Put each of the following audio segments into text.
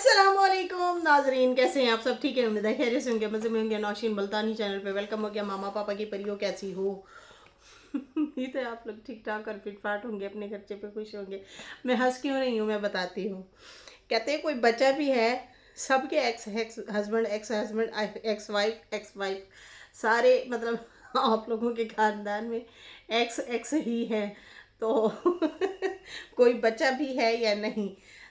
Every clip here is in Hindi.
अस्सलामुअलैकुम नाजरीन, कैसे हैं आप सब? ठीक है, उम्मीद है खैरियत से होंगे, मज़े में होंगे। नौशीन मुल्तानी चैनल पे वेलकम हो गया। मामा पापा की परियों, कैसी हो? ये तो आप लोग ठीक ठाक और फिट फाट होंगे, अपने खर्चे पे खुश होंगे। मैं हंस क्यों रही हूँ मैं बताती हूँ। कहते हैं कोई बच्चा भी है, सबके x ex husband, ex wife सारे मतलब आप लोगों के खानदान में एक्स एक्स ही है। तो कोई बच्चा भी है या नहीं,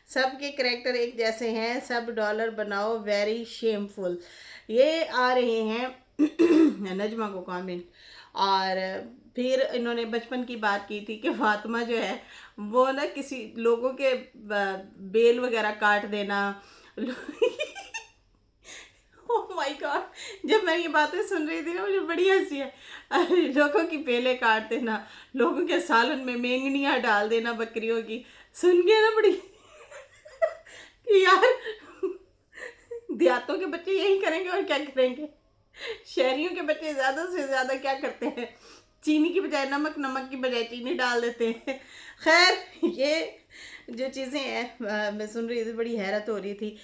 सबके करैक्टर एक जैसे हैं। सब डॉलर बनाओ, वेरी शेमफुल। ये आ रहे हैं नजमा को कमेंट। और फिर इन्होंने बचपन की बात की थी कि फातिमा जो है वो ना किसी लोगों के बेल वगैरह काट देना। ओह माय गॉड, जब मैं ये बातें सुन रही थी ना मुझे बड़ी हंसी है। अरे लोगों की बेलें काट देना, लोगों के सालन में मेंगनियां डाल देना बकरियों की, सुन के ना बड़ी कि यार देहातों के बच्चे यही करेंगे और क्या करेंगे। शहरियों के बच्चे ज़्यादा से ज़्यादा क्या करते हैं, चीनी की बजाय नमक, नमक की बजाय चीनी डाल देते हैं। खैर, ये जो चीज़ें हैं मैं सुन रही थी, बड़ी हैरत हो रही थी।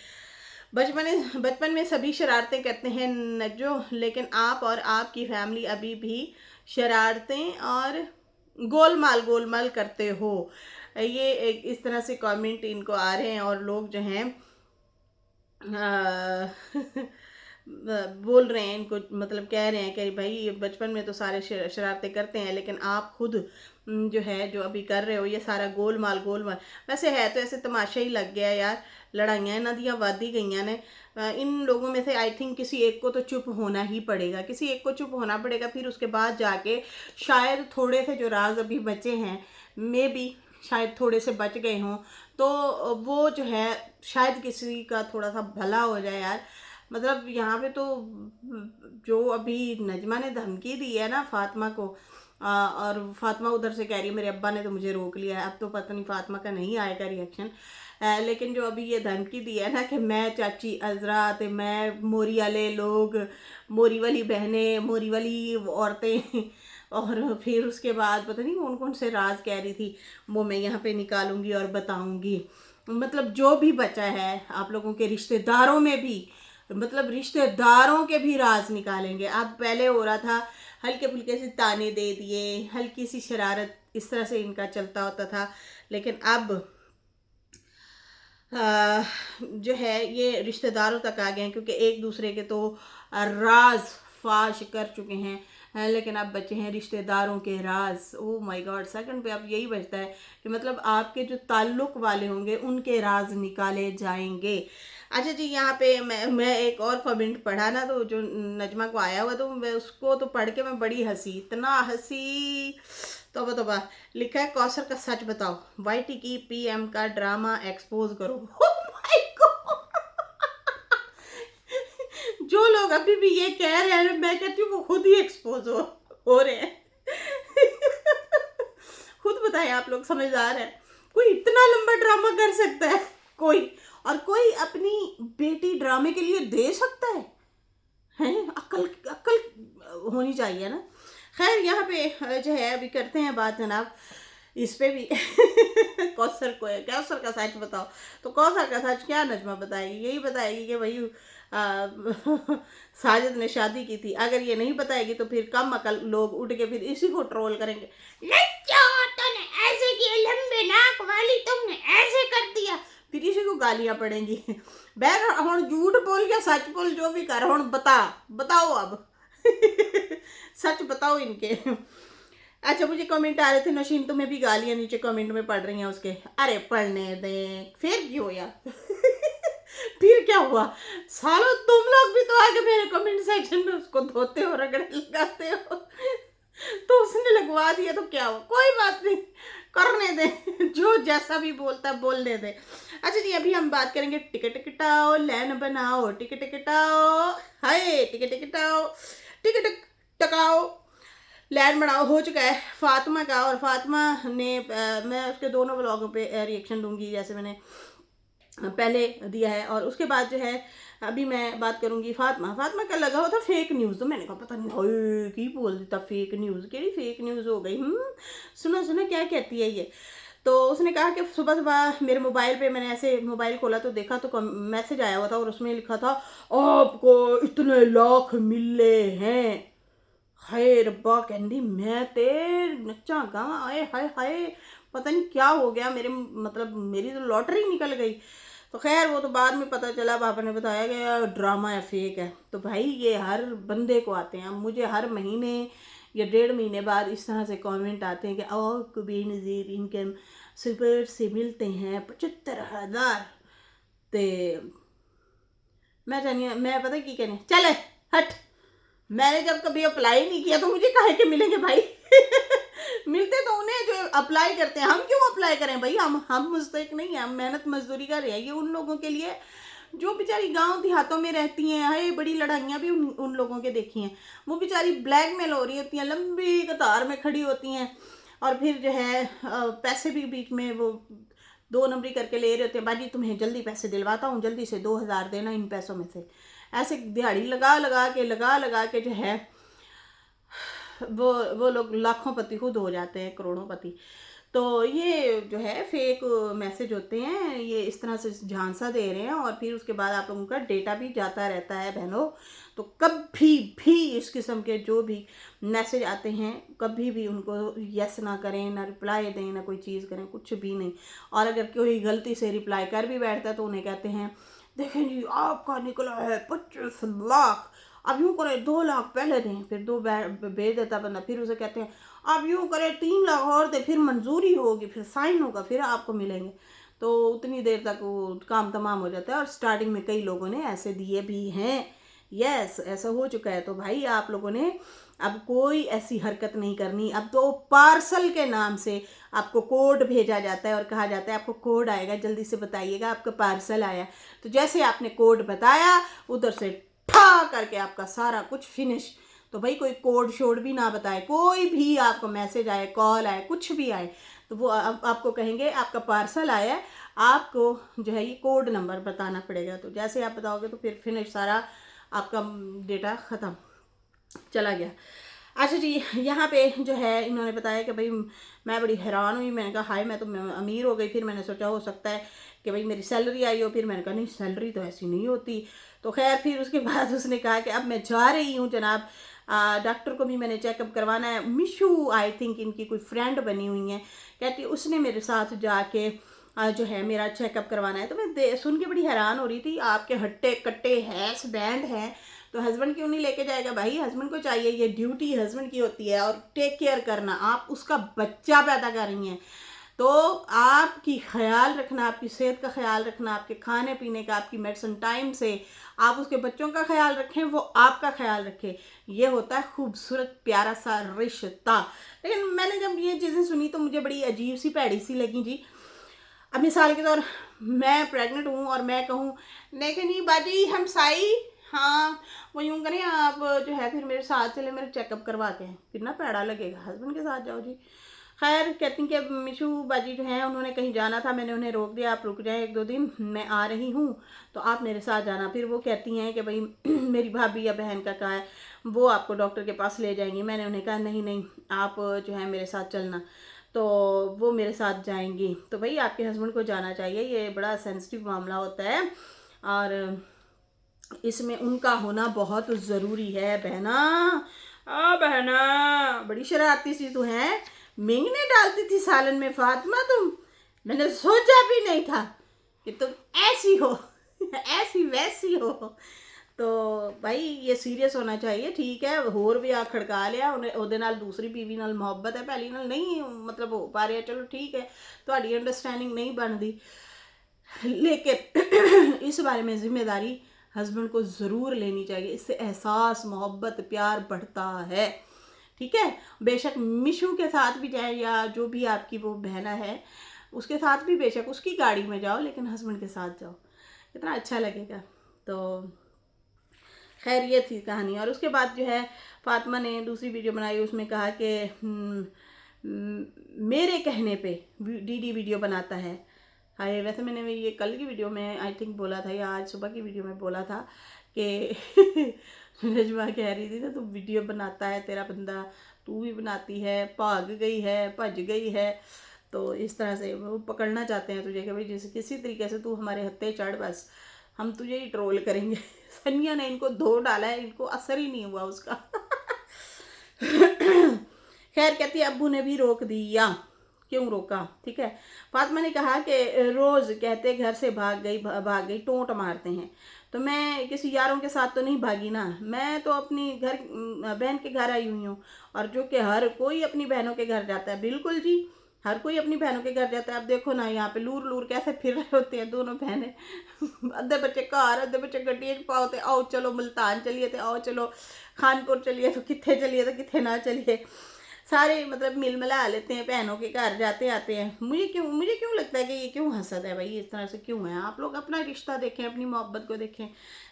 बचपन में सभी शरारतें करते हैं नज्जो, लेकिन आप और आपकी फैमिली अभी भी शरारतें और गोलमाल गोलमाल करते हो। ये एक इस तरह से कमेंट इनको आ रहे हैं और लोग जो हैं बोल रहे हैं इनको, मतलब कह रहे हैं कि भाई ये बचपन में तो सारे शरारतें करते हैं, लेकिन आप खुद जो है जो अभी कर रहे हो ये सारा गोलमाल गोलमाल। वैसे है तो ऐसे तमाशा ही लग गया यार, लड़ाइयाँ इन्हों दियाँ वादी गई ने। इन लोगों में से आई थिंक किसी एक को तो चुप होना ही पड़ेगा, किसी एक को चुप होना पड़ेगा। फिर उसके बाद जाके शायद थोड़े से जो राज अभी बचे हैं, मे बी शायद थोड़े से बच गए हों, तो वो जो है शायद किसी का थोड़ा सा भला हो जाए यार। मतलब यहाँ पे तो जो अभी नजमा ने धमकी दी है ना फातिमा को, और फातिमा उधर से कह रही है मेरे अब्बा ने तो मुझे रोक लिया है। अब तो पता नहीं फातिमा का नहीं आएगा रिएक्शन, लेकिन जो अभी ये धमकी दी है ना कि मैं चाची अजरा ते मैं मोरी वाले लोग, मोरी वाली बहनें, मोरी वाली औरतें और फिर उसके बाद पता नहीं कौन कौन से राज कह रही थी, वो मैं यहाँ पे निकालूंगी और बताऊंगी। मतलब जो भी बचा है आप लोगों के रिश्तेदारों में भी, मतलब रिश्तेदारों के भी राज निकालेंगे। अब पहले हो रहा था हल्के फुल्के से ताने दे दिए, हल्की सी शरारत, इस तरह से इनका चलता होता था। लेकिन अब जो है ये रिश्तेदारों तक आ गए हैं, क्योंकि एक दूसरे के तो राज फाश कर चुके हैं। लेकिन अब बचे हैं रिश्तेदारों के राज। ओ माय गॉड, सेकंड पे अब यही बचता है कि मतलब आपके जो ताल्लुक वाले होंगे उनके राज निकाले जाएंगे। अच्छा जी, यहाँ पे मैं एक और कमेंट पढ़ा ना, तो जो नजमा को आया हुआ, तो मैं उसको तो पढ़ के मैं बड़ी हंसी, इतना हंसी, तोबा तोबा। लिखा है कौसर का सच बताओ, वाईटी की पीएम का ड्रामा एक्सपोज करो। Oh my God! जो लोग अभी भी ये कह रहे हैं मैं कहती हूँ वो खुद ही एक्सपोज हो रहे हैं। खुद बताएं, आप लोग समझदार हैं? कोई इतना लंबा ड्रामा कर सकता है कोई, और कोई अपनी बेटी ड्रामे के लिए दे सकता है? हैं, अक्ल अक्ल होनी चाहिए ना। खैर, यहाँ पे जो है अभी करते हैं बात जनाब इस पे भी। कौसर को है, कौसर का सच बताओ। तो कौसर का सच क्या नजमा बताएगी? यही बताएगी कि भाई साजिद ने शादी की थी। अगर ये नहीं बताएगी तो फिर कम अकल लोग उठ के फिर इसी को ट्रोल करेंगे। लच्चा, तूने ऐसे किया, लंबे नाक वाली तुमने ऐसे कर दिया, फिर इसी को गालियां पड़ेंगी। बहन हम झूठ बोल या सच बोल, जो भी कर, हम बताओ अब। सच बताओ इनके। अच्छा, मुझे कमेंट आ रहे थे नशीन तुम्हें भी गालियां नीचे कमेंट में पड़ रही हैं उसके। अरे पढ़ने दें, फिर क्यों यार। फिर क्या हुआ सालों, तुम लोग भी तो आगे मेरे कमेंट सेक्शन में उसको धोते हो, रगड़े लगाते हो। तो उसने लगवा दिया तो क्या हुआ, कोई बात नहीं, करने दे, जो जैसा भी बोलता है बोलने दे। अच्छा जी, अभी हम बात करेंगे टिकट कटाओ, लाइन बनाओ, टिकट कटाओ, हाय टिकट कटाओ, टिकट टकाओ, लैंड बनाओ हो चुका है फातिमा का। और फातिमा ने मैं उसके दोनों ब्लॉगों पे रिएक्शन दूंगी जैसे मैंने पहले दिया है। और उसके बाद जो है अभी मैं बात करूंगी फातिमा का लगा हुआ था फेक न्यूज़, तो मैंने कहा पता नहीं हाय की बोल देता फेक न्यूज़, केड़ी फेक न्यूज़ हो गई। सुना सुना क्या कहती है ये। तो उसने कहा कि सुबह सुबह मेरे मोबाइल पे मैंने ऐसे मोबाइल खोला तो देखा तो मैसेज आया हुआ था और उसमें लिखा था आपको इतने लाख मिले हैं। हाय रब्बा कहंदी मैं ते नच्चा गावां, आए हाय हाय पता नहीं क्या हो गया मेरे, मतलब मेरी तो लॉटरी निकल गई। तो खैर वो तो बाद में पता चला, पापा ने बताया कि यार ड्रामा है, फेक है। तो भाई ये हर बंदे को आते हैं, मुझे हर महीने या 1.5 महीने बाद इस तरह से कमेंट आते हैं कि आपको बेनज़ीर इनकम सुपर से मिलते हैं 75,000। तो मैं चाहनी मैं पता की कहने चले हट, मैंने जब कभी अप्लाई नहीं किया तो मुझे काहे के मिलेंगे भाई। मिलते तो उन्हें जो अप्लाई करते हैं, हम क्यों अप्लाई करें भाई, हम मुस्तहिक नहीं है, हम मेहनत मजदूरी कर रहे हैं। ये उन लोगों के लिए जो बेचारी गांव देहातों में रहती हैं। हाय बड़ी लड़ाइयाँ भी उन लोगों के देखी हैं। वो बेचारी ब्लैकमेल हो रही होती हैं, लंबी कतार में खड़ी होती हैं और फिर जो है पैसे भी बीच में वो 2 नंबरी करके ले रहे होते हैं। बाजी तुम्हें जल्दी पैसे दिलवाता हूँ, जल्दी से 2,000 देना इन पैसों में से। ऐसे दिहाड़ी लगा लगा के जो है वो लोग लाखों पति खुद हो जाते हैं, करोड़ों पति। तो ये जो है फेक मैसेज होते हैं, ये इस तरह से झांसा दे रहे हैं और फिर उसके बाद आप लोगों का डेटा भी जाता रहता है बहनों। तो कभी भी इस किस्म के जो भी मैसेज आते हैं कभी भी उनको यस ना करें, ना रिप्लाई दें, ना कोई चीज़ करें, कुछ भी नहीं। और अगर कोई गलती से रिप्लाई कर भी बैठता है तो उन्हें कहते हैं देखें जी आपका निकला है 25 लाख, अब यूँ करें 2 लाख पहले दें, फिर 2 भेज देता बंदा, फिर उसे कहते हैं अब यूँ करें 3 लाख और दें, फिर मंजूरी होगी, फिर साइन होगा, फिर आपको मिलेंगे। तो उतनी देर तक वो काम तमाम हो जाता है। और स्टार्टिंग में कई लोगों ने ऐसे दिए भी हैं, यस ऐसा हो चुका है। तो भाई आप लोगों ने अब कोई ऐसी हरकत नहीं करनी। अब तो पार्सल के नाम से आपको कोड भेजा जाता है और कहा जाता है आपको कोड आएगा, जल्दी से बताइएगा आपका पार्सल आया। तो जैसे आपने कोड बताया उधर से ठा करके आपका सारा कुछ फिनिश। तो भाई कोई कोड शोड भी ना बताए, कोई भी आपको मैसेज आए, कॉल आए, कुछ भी आए तो वो आपको कहेंगे आपका पार्सल आया है, आपको जो है ये कोड नंबर बताना पड़ेगा। तो जैसे आप बताओगे तो फिर फिनिश, सारा आपका डेटा ख़त्म, चला गया। अच्छा जी, यहाँ पे जो है इन्होंने बताया कि भाई मैं बड़ी हैरान हुई। मैंने कहा हाय मैं तो अमीर हो गई। फिर मैंने सोचा हो सकता है कि भाई मेरी सैलरी आई हो। फिर मैंने कहा नहीं सैलरी तो ऐसी नहीं होती। तो खैर फिर उसके बाद उसने कहा कि अब मैं जा रही हूँ जनाब, डॉक्टर को भी मैंने चेकअप करवाना है। मिशू आई थिंक इनकी कोई फ्रेंड बनी हुई है, कहती उसने मेरे साथ जाके जो है मेरा चेकअप करवाना है। तो मैं सुन के बड़ी हैरान हो रही थी, आपके हट्टे कट्टे हैस बैंड हैं तो हस्बैंड क्यों नहीं लेके जाएगा भाई, हस्बैंड को चाहिए, ये ड्यूटी हस्बैंड की होती है। और टेक केयर करना, आप उसका बच्चा पैदा कर रही हैं तो आपकी ख्याल रखना, आपकी सेहत का ख्याल रखना, आपके खाने पीने का, आपकी मेडिसिन टाइम से, आप उसके बच्चों का ख्याल रखें, वो आपका ख्याल रखे। ये होता है खूबसूरत प्यारा सा रिश्ता। लेकिन मैंने जब ये चीज़ें सुनी तो मुझे बड़ी अजीब सी भैड़ी सी लगी जी। अब मिसाल के तौर मैं प्रेग्नेंट हूँ और मैं कहूँ लेकिन नहीं बाजी हम साई, हाँ वो यूँ करें आप जो है फिर मेरे साथ चले, मेरे चेकअप करवा के हैं, फिर ना पैड़ा लगेगा, हस्बैंड के साथ जाओ जी। खैर कहती कि मिशू बाजी जो है उन्होंने कहीं जाना था, मैंने उन्हें रोक दिया, आप रुक जाएं 1-2 दिन, मैं आ रही हूँ तो आप मेरे साथ जाना। फिर वो कहती हैं कि भाई मेरी भाभी या बहन का कहा है वो आपको डॉक्टर के पास ले जाएंगी। मैंने उन्हें कहा नहीं नहीं आप जो है मेरे साथ चलना। तो वो मेरे साथ जाएंगी। तो भाई आपके हस्बैंड को जाना चाहिए, ये बड़ा सेंसिटिव मामला होता है और इसमें उनका होना बहुत ज़रूरी है। बहना बहना बड़ी शरारती सी तू है, मेंगने डालती थी सालन में फातिमा तुम, मैंने सोचा भी नहीं था कि तुम ऐसी हो ऐसी वैसी हो। तो भाई ये सीरियस होना चाहिए, ठीक है होर भी आ खड़का लिया उन्हें ਉਹਦੇ ਨਾਲ दूसरी बीवी ਨਾਲ ਮੁਹੱਬਤ है, पहली ਨਾਲ नहीं मतलब हो पा रहा, चलो ठीक है ਤੁਹਾਡੀ अंडरस्टैंडिंग नहीं बनती। लेकिन इस बारे में जिम्मेदारी हस्बैंड को ज़रूर लेनी चाहिए, इससे एहसास मोहब्बत प्यार बढ़ता है। ठीक है, बेशक मिशू के साथ भी जाए या जो भी आपकी वो बहना है उसके साथ भी बेशक उसकी गाड़ी में जाओ, लेकिन हस्बैंड के साथ जाओ, कितना अच्छा लगेगा। तो खैर ये थी कहानी। और उसके बाद जो है फातिमा ने दूसरी वीडियो बनाई, उसमें कहा कि मेरे कहने पे डीडी वीडियो बनाता है। हाय वैसे मैंने ये कल की वीडियो में आई थिंक बोला था या आज सुबह की वीडियो में बोला था कि रजवा कह रही थी ना तू वीडियो बनाता है तेरा बंदा, तू भी बनाती है, भाग गई है भज गई है। तो इस तरह से वो पकड़ना चाहते हैं तुझे कि भाई जैसे किसी तरीके से तू हमारे हत्थे चढ़, बस हम तुझे ही ट्रोल करेंगे। सनिया ने इनको धो डाला है, इनको असर ही नहीं हुआ उसका। खैर कहती है अब्बू ने भी रोक दिया। क्यों रोका? ठीक है। फातिमा ने कहा कि रोज़ कहते घर से भाग गई, टोंट मारते हैं। तो मैं किसी यारों के साथ तो नहीं भागी ना, मैं तो अपनी घर बहन के घर आई हुई हूँ। और जो कि हर कोई अपनी बहनों के घर जाता है, बिल्कुल जी, हर कोई अपनी बहनों के घर जाता है। अब देखो ना यहाँ पे लूर लूर कैसे फिर रहे होते हैं दोनों बहनें। अद्धे बच्चे घर, अद्धे बच्चे गड्डियां पाते, आओ चलो मुल्तान चलिए, तो आओ चलो खानपुर चलिए, तो कितने चलिए, तो कितने ना चलिए, सारे मतलब मिल मिला लेते हैं, बहनों के घर जाते आते हैं। मुझे क्यों लगता है कि ये क्यों हसद है भाई, इस तरह से क्यों है? आप लोग अपना रिश्ता देखें, अपनी मोहब्बत को देखें,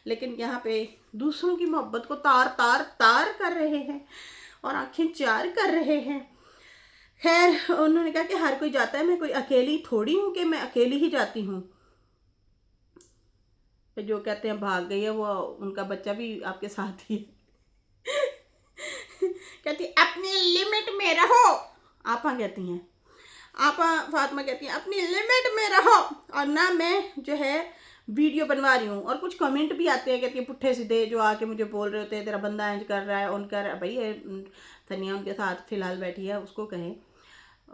लेकिन यहाँ पे दूसरों की मोहब्बत को तार तार तार कर रहे हैं और आंखें चार कर रहे हैं। खैर उन्होंने कहा कि हर कोई जाता है, मैं कोई अकेली थोड़ी हूँ कि मैं अकेली ही जाती हूँ। जो कहते हैं भाग गई है, वो उनका बच्चा भी आपके साथ ही है। कहती अपनी लिमिट में रहो, आपा कहती हैं, आपा फातिमा कहती हैं अपनी लिमिट में रहो, और ना मैं जो है वीडियो बनवा रही हूँ। और कुछ कमेंट भी आते हैं, कहती है पुट्ठे सीधे, जो आके मुझे बोल रहे होते हैं तेरा बंदा इंज कर रहा है, उन कर भाई तनिया उनके साथ फिलहाल बैठी है, उसको कहें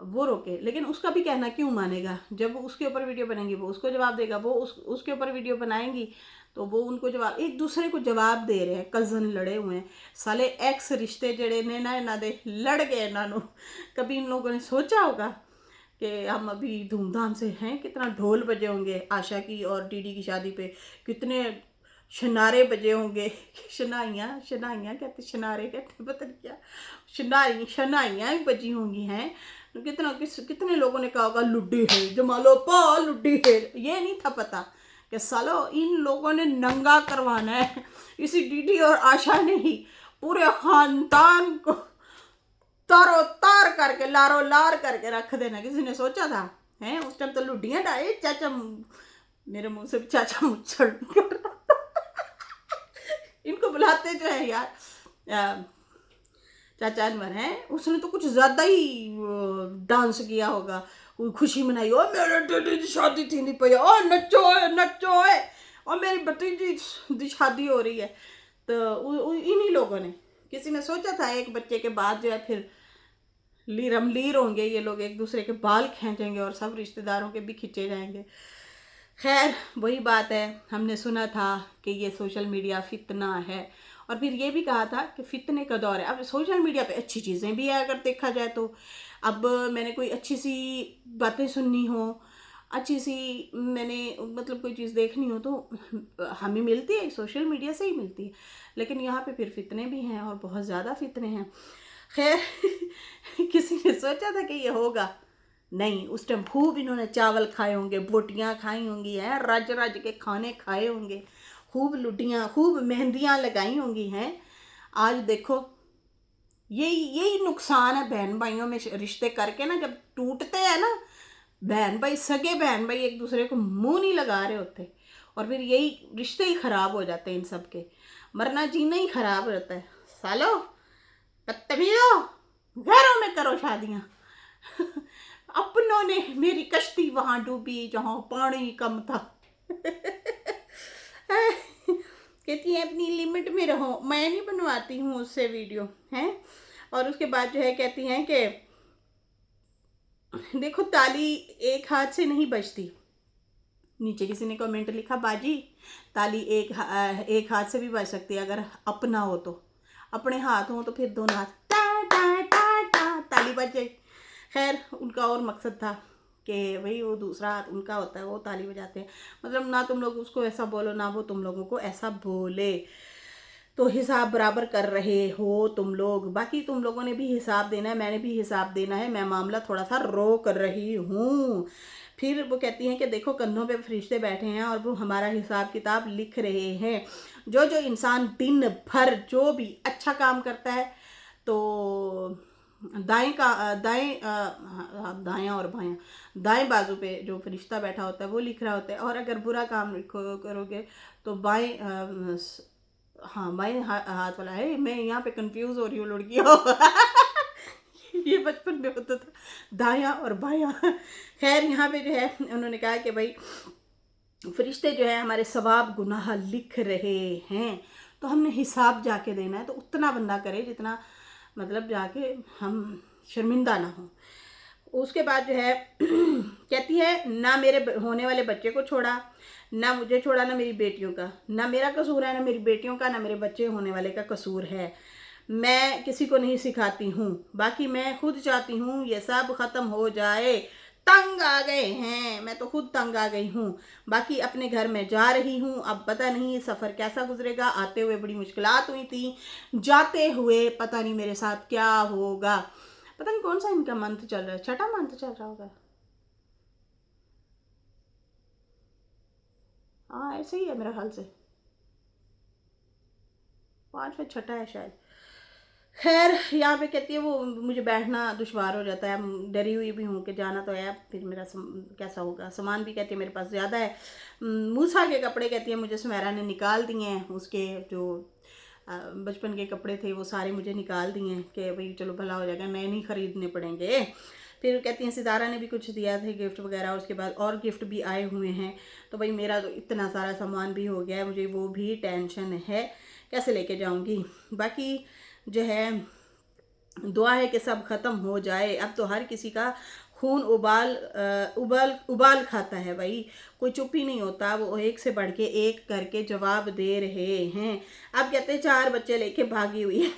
वो रोके, लेकिन उसका भी कहना क्यों मानेगा? जब वो उसके ऊपर वीडियो बनाएंगी वो उसको जवाब देगा, वो उसके ऊपर वीडियो बनाएंगी तो वो उनको जवाब, एक दूसरे को जवाब दे रहे हैं। कज़न लड़े हुए हैं साले, एक्स रिश्ते जड़े ने ना इन्हों दे लड़ गए इन्हों। कभी इन लोगों ने सोचा होगा कि हम अभी धूमधाम से हैं, कितना ढोल बजे होंगे आशा की और डीडी की शादी पे, कितने शनारे बजे होंगे, शनाइयाँ कहते, शनारे कहते, पता नहीं क्या, शनाइयाँ भी बजी होंगी हैं। कितने लोगों ने कहा होगा लुड्डी है, जमालो पा लुड्डी है। ये नहीं था पता कि सालो इन लोगों ने नंगा करवाना है। इसी डीडी और आशा ने ही पूरे खानदान को तारो तार करके लारो लार करके रख देना, किसी ने सोचा था? हैं उस टाइम तो लुड्डियाँ डाले, चाचा मेरे मुंह से चाचा मुच्छड़ कर रहा था। इनको बुलाते जो है यार चाचा अनवर हैं, उसने तो कुछ ज़्यादा ही डांस किया होगा, खुशी मनाई, ओ मेरे डैडी की शादी थी नहीं पई, ओ नचो नचो है, और मेरी भतीजी की शादी हो रही है। तो इन्हीं लोगों ने, किसी ने सोचा था एक बच्चे के बाद जो है फिर लीरम लीर होंगे ये लोग, एक दूसरे के बाल खींचेंगे और सब रिश्तेदारों के भी खींचे जाएंगे। खैर वही बात है, हमने सुना था कि ये सोशल मीडिया फितना है, और फिर ये भी कहा था कि फितने का दौर है। अब सोशल मीडिया पे अच्छी चीज़ें भी है अगर देखा जाए तो। अब मैंने कोई अच्छी सी बातें सुननी हो, अच्छी सी मैंने मतलब कोई चीज़ देखनी हो, तो हमें मिलती है सोशल मीडिया से ही मिलती है। लेकिन यहाँ पे फिर फितने भी हैं और बहुत ज़्यादा फितने हैं। खैर किसी ने सोचा था कि ये होगा? नहीं, उस टाइम खूब इन्होंने चावल खाए होंगे, बोटियाँ खाई होंगी हैं, रज रज के खाने खाए होंगे, खूब लुटियाँ, खूब मेहंदियाँ लगाई होंगी हैं। आज देखो यही नुकसान है बहन भाइयों में रिश्ते करके ना, जब टूटते हैं ना बहन भाई, सगे बहन भाई एक दूसरे को मुंह नहीं लगा रहे होते, और फिर यही रिश्ते ही खराब हो जाते हैं इन सब के, मरना जीना ही खराब रहता है। सालो बदतमीजो, घरों में करो शादियाँ। अपनों ने मेरी कश्ती वहाँ डूबी जहाँ पानी कम था। कहती है अपनी लिमिट में रहो, मैं नहीं बनवाती हूँ उससे वीडियो हैं। और उसके बाद जो है कहती हैं कि देखो ताली एक हाथ से नहीं बजती। नीचे किसी ने कमेंट लिखा बाजी ताली एक हाथ से भी बज सकती है अगर अपना हो तो, अपने हाथ हो तो फिर दोनों हाथ टा टा टा टा ताली बज जाए। खैर उनका और मकसद था कि भाई वो दूसरा हाथ उनका होता है, वो ताली बजाते हैं, मतलब ना तुम लोग उसको ऐसा बोलो ना वो तुम लोगों को ऐसा बोले, तो हिसाब बराबर कर रहे हो तुम लोग। बाकी तुम लोगों ने भी हिसाब देना है, मैंने भी हिसाब देना है, मैं मामला थोड़ा सा रोक रही हूँ। फिर वो कहती हैं कि देखो कंधों पे फरिश्ते बैठे हैं और वो हमारा हिसाब किताब लिख रहे हैं। जो जो इंसान दिन भर जो भी अच्छा काम करता है तो दाएं और बायां, दाएं बाजू पे जो फरिश्ता बैठा होता है वो लिख रहा होता है, और अगर बुरा काम करोगे तो हाँ बाएं हाथ वाला है। मैं यहाँ पे कंफ्यूज हो रही हूँ लड़कियों। ये बचपन में होता था, दायां और बायां। खैर यहाँ पे जो है उन्होंने कहा कि भाई फरिश्ते जो है हमारे सवाब गुनाह लिख रहे हैं, तो हमने हिसाब जाके देना है, तो उतना बंदा करे जितना मतलब जाके हम शर्मिंदा ना हो। उसके बाद जो है कहती है ना मेरे होने वाले बच्चे को छोड़ा, ना मुझे छोड़ा, ना मेरी बेटियों का, ना मेरा कसूर है, ना मेरी बेटियों का, ना मेरे बच्चे होने वाले का कसूर है। मैं किसी को नहीं सिखाती हूँ, बाकी मैं खुद चाहती हूँ ये सब ख़त्म हो जाए। तंग आ गए हैं, मैं तो खुद तंग आ गई हूँ। बाकी अपने घर में जा रही हूँ, अब पता नहीं सफ़र कैसा गुजरेगा। आते हुए बड़ी मुश्किलात हुई थी, जाते हुए पता नहीं मेरे साथ क्या होगा। पता नहीं कौन सा इनका मंथ चल रहा है, छठा मंथ चल रहा होगा। हाँ ऐसे ही है मेरा ख्याल से, पाँचवा छठा है शायद। खैर यहाँ पे कहती है वो मुझे बैठना दुश्वार हो जाता है, डरी हुई भी हूँ कि जाना तो है, फिर मेरा कैसा होगा। सामान भी कहती है मेरे पास ज़्यादा है। मूसा के कपड़े कहती है मुझे सुमेरा ने निकाल दिए हैं, उसके जो बचपन के कपड़े थे वो सारे मुझे निकाल दिए हैं कि भाई चलो भला हो जाएगा, नए नहीं ख़रीदने पड़ेंगे। फिर कहती हैं सितारा ने भी कुछ दिया थे गिफ्ट वगैरह, उसके बाद और गिफ्ट भी आए हुए हैं। तो भाई मेरा तो इतना सारा सामान भी हो गया है, मुझे वो भी टेंशन है कैसे लेके जाऊँगी। बाकी जो है दुआ है कि सब ख़त्म हो जाए। अब तो हर किसी का खून उबाल उबाल खाता है भाई, कोई चुप ही नहीं होता, वो एक से बढ़ के एक करके जवाब दे रहे हैं। अब कहते हैं 4 बच्चे लेके भागी हुई है।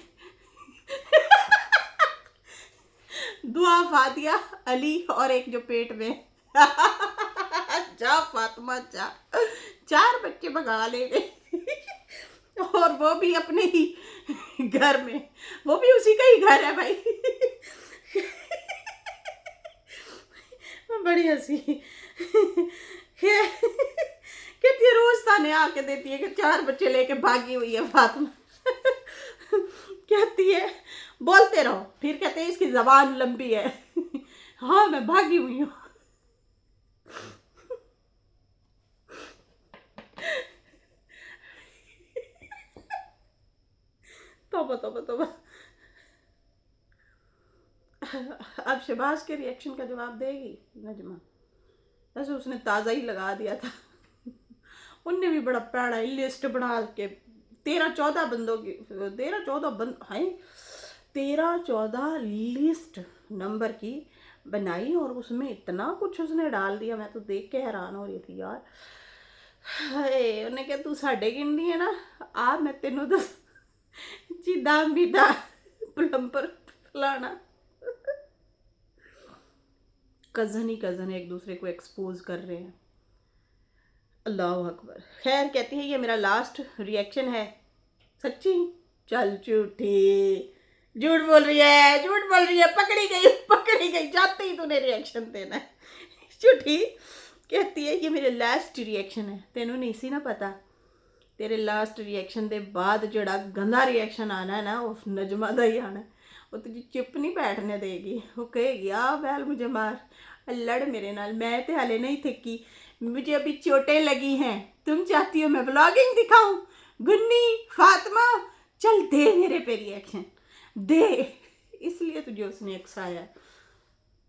दुआ, फातिया, अली और एक जो पेट में। जा फातिमा जा, 4 बच्चे भगा ले गए। और वो भी अपने ही घर में, वो भी उसी का ही घर है भाई। बड़ी हंसी। कहती है रोज ताने आके देती है कि 4 बच्चे लेके भागी हुई है फातिमा। कहती है बोलते रहो, फिर कहते हैं इसकी जबान लंबी है। हाँ मैं भागी हुई हूँ। तौबा तौबा तौबा। अब शहबाज के रिएक्शन का जवाब देगी नजमा, वैसे उसने ताज़ा ही लगा दिया था। उनने भी बड़ा प्यारा लिस्ट बना के 13-14 बंदों की, 13-14 बंद हैं, 13-14 लिस्ट नंबर की बनाई और उसमें इतना कुछ उसने डाल दिया, मैं तो देख के हैरान हो रही थी यार। हाय उन्हें क्या तू साढ़े गिननी है ना, आ मैं तेनों दस जिदा बिदा प्लम्बर फलाना। कज़न ही कज़न एक दूसरे को एक्सपोज कर रहे हैं। अल्लाह अकबर। खैर कहती है ये मेरा लास्ट रिएक्शन है। सच्ची? चल झूठी, झूठ बोल रही है, झूठ बोल रही है, पकड़ी गई, पकड़ी गई, जाते ही तूने रिएक्शन देना है। झूठी। कहती है ये मेरे लास्ट रिएक्शन है, तेनों नहीं सी ना पता, तेरे लास्ट रिएक्शन के बाद जड़ा गंदा रिएक्शन आना है ना वो नजमा का ही आना है। वो तुझे चुप नहीं बैठने देगी, वो कहेगी आ बैल मुझे मार, लड़ मेरे नाल, मैं तो हाले नहीं थकी, मुझे अभी चोटें लगी हैं, तुम चाहती हो मैं ब्लॉगिंग दिखाऊं? गुन्नी फातिमा चल दे मेरे पे रिएक्शन दे। इसलिए तुझे उसने उकसाया।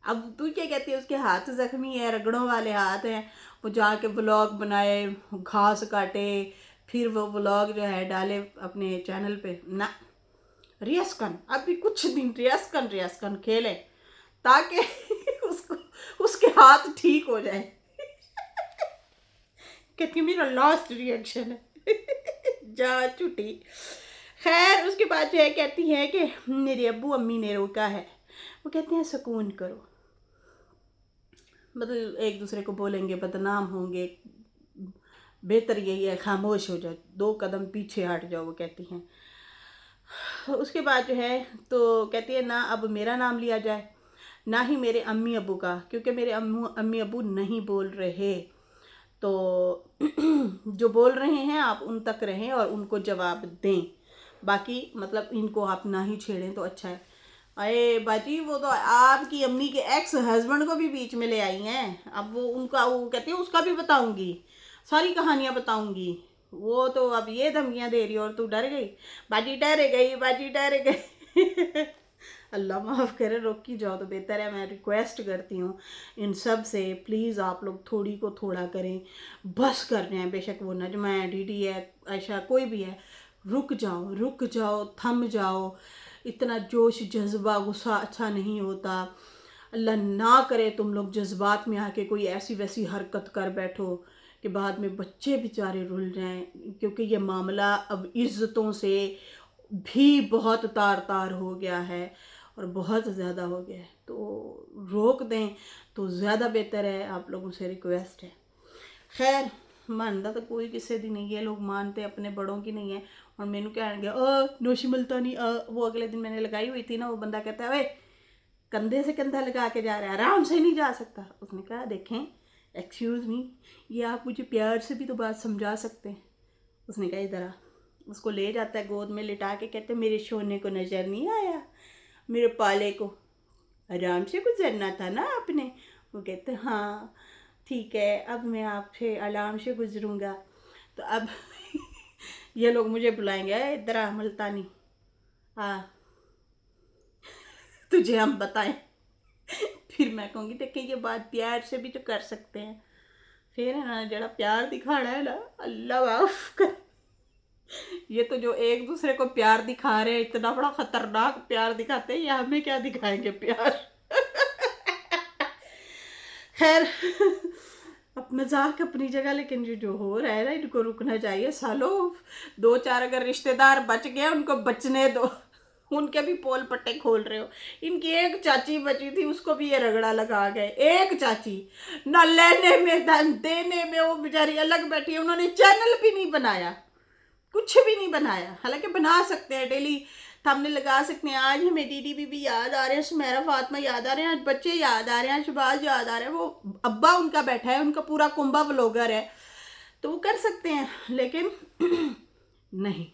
अब तू क्या कहती है, उसके हाथ जख्मी है, रगड़ों वाले हाथ हैं, वो जाके व्लॉग बनाए, घास काटे, फिर वो व्लॉग जो है डाले अपने चैनल पे ना। रियासकन अभी कुछ दिन रियासकन खेले ताकि उसको उसके हाथ ठीक हो जाए। कहती मेरा लास्ट रिएक्शन है। जा छुट्टी। खैर उसके बाद जो है कहती है कि मेरे अब्बू अम्मी ने रोका है, वो कहते हैं सुकून करो, मतलब एक दूसरे को बोलेंगे बदनाम होंगे, बेहतर यही है खामोश हो जाओ, 2 कदम पीछे हट जाओ, वो कहती हैं। उसके बाद जो है तो कहती है ना अब मेरा नाम लिया जाए ना ही मेरे अम्मी अब्बू का, क्योंकि मेरे अम्मी अब्बू नहीं बोल रहे, तो जो बोल रहे हैं आप उन तक रहें और उनको जवाब दें, बाकी मतलब इनको आप ना ही छेड़ें तो अच्छा है। अरे बाजी वो तो आपकी अम्मी के एक्स हस्बैंड को भी बीच में ले आई हैं, अब वो उनका वो कहती है उसका भी बताऊंगी, सारी कहानियां बताऊंगी। वो तो अब ये धमकियां दे रही और तू डर गई, बाजी डर गई, बाजी डर गई। अल्लाह माफ़ करे, रोकी जाओ तो बेहतर है। मैं रिक्वेस्ट करती हूँ इन सब से, प्लीज़ आप लोग थोड़ी को थोड़ा करें, बस कर रहे हैं। बेशक वो नजमा है, डीडी है, आयशा, कोई भी है, रुक जाओ, थम जाओ। इतना जोश जज्बा गुस्सा अच्छा नहीं होता। अल्लाह ना करे तुम लोग जज्बात में आके कोई ऐसी वैसी हरकत कर बैठो कि बाद में बच्चे बेचारे रुल जाएं, क्योंकि ये मामला अब इज़्ज़तों से भी बहुत तार तार हो गया है और बहुत ज़्यादा हो गया है। तो रोक दें तो ज़्यादा बेहतर है, आप लोगों से रिक्वेस्ट है। खैर मानता तो कोई किसी दी नहीं है, लोग मानते अपने बड़ों की नहीं है। और मैनू कह गया नोशी मुल्तानी, वो अगले दिन मैंने लगाई हुई थी ना, वो बंदा कहता है वे कंधे से कंधा लगा के जा रहा है, आराम से नहीं जा सकता। उसने कहा देखें एक्सक्यूज़ मी, ये आप मुझे प्यार से भी तो बात समझा सकते हैं। उसने कहा इधर आ। उसको ले जाता है गोद में लिटा के, कहते मेरे सोने को नज़र नहीं आया, मेरे पाले को आराम से गुजरना था ना आपने। वो कहते हाँ ठीक है, अब मैं आपसे आराम से गुजरूँगा। तो अब ये लोग मुझे बुलाएंगे, इधर आ मुल्तानी, हाँ तुझे हम बताएं। फिर मैं कहूँगी देखें ये बात प्यार से भी तो कर सकते हैं। फिर है ना जरा प्यार दिखाना है ना, अल्लाह माफ़ कर। ये तो जो एक दूसरे को प्यार दिखा रहे हैं, इतना बड़ा खतरनाक प्यार दिखाते हैं, ये हमें क्या दिखाएंगे प्यार। खैर अब मजाक अपनी जगह, लेकिन जो हो रहा है ना इनको रुकना चाहिए। सालों दो चार अगर रिश्तेदार बच गए उनको बचने दो, उनके भी पोल पट्टे खोल रहे हो। इनकी एक चाची बची थी, उसको भी ये रगड़ा लगा गए। एक चाची ना लेने में धन देने में, वो बेचारी अलग बैठी है, उन्होंने चैनल भी नहीं बनाया, कुछ भी नहीं बनाया। हालांकि बना सकते हैं, डेली थंबनेल लगा सकते हैं। आज हमें दीदी बीबी याद आ रहे हैं, सुमेरा फातिमा याद आ रहे हैं, आज बच्चे याद आ रहे हैं, शहबाज याद आ रहे हैं, वो अब्बा उनका बैठा है, उनका पूरा कुंबा व्लॉगर है, तो वो कर सकते हैं। लेकिन नहीं,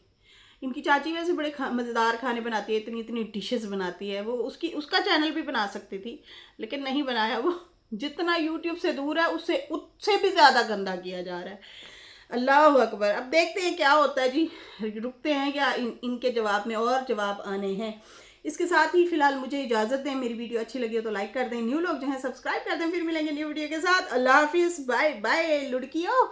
इनकी चाची वैसे बड़े मज़ेदार खाने बनाती है, इतनी इतनी डिशेस बनाती है वो, उसका चैनल भी बना सकती थी, लेकिन नहीं बनाया। वो जितना यूट्यूब से दूर है उससे भी ज़्यादा गंदा किया जा रहा है। अल्लाह अकबर। अब देखते हैं क्या होता है जी, रुकते हैं क्या इनके जवाब में और जवाब आने हैं। इसके साथ ही फिलहाल मुझे इजाज़त दें। मेरी वीडियो अच्छी लगी हो तो लाइक कर दें, न्यू लोग जो हैं सब्सक्राइब कर दें। फिर मिलेंगे न्यू वीडियो के साथ। अल्लाह हाफिज़, बाय बाय लुड़कियों।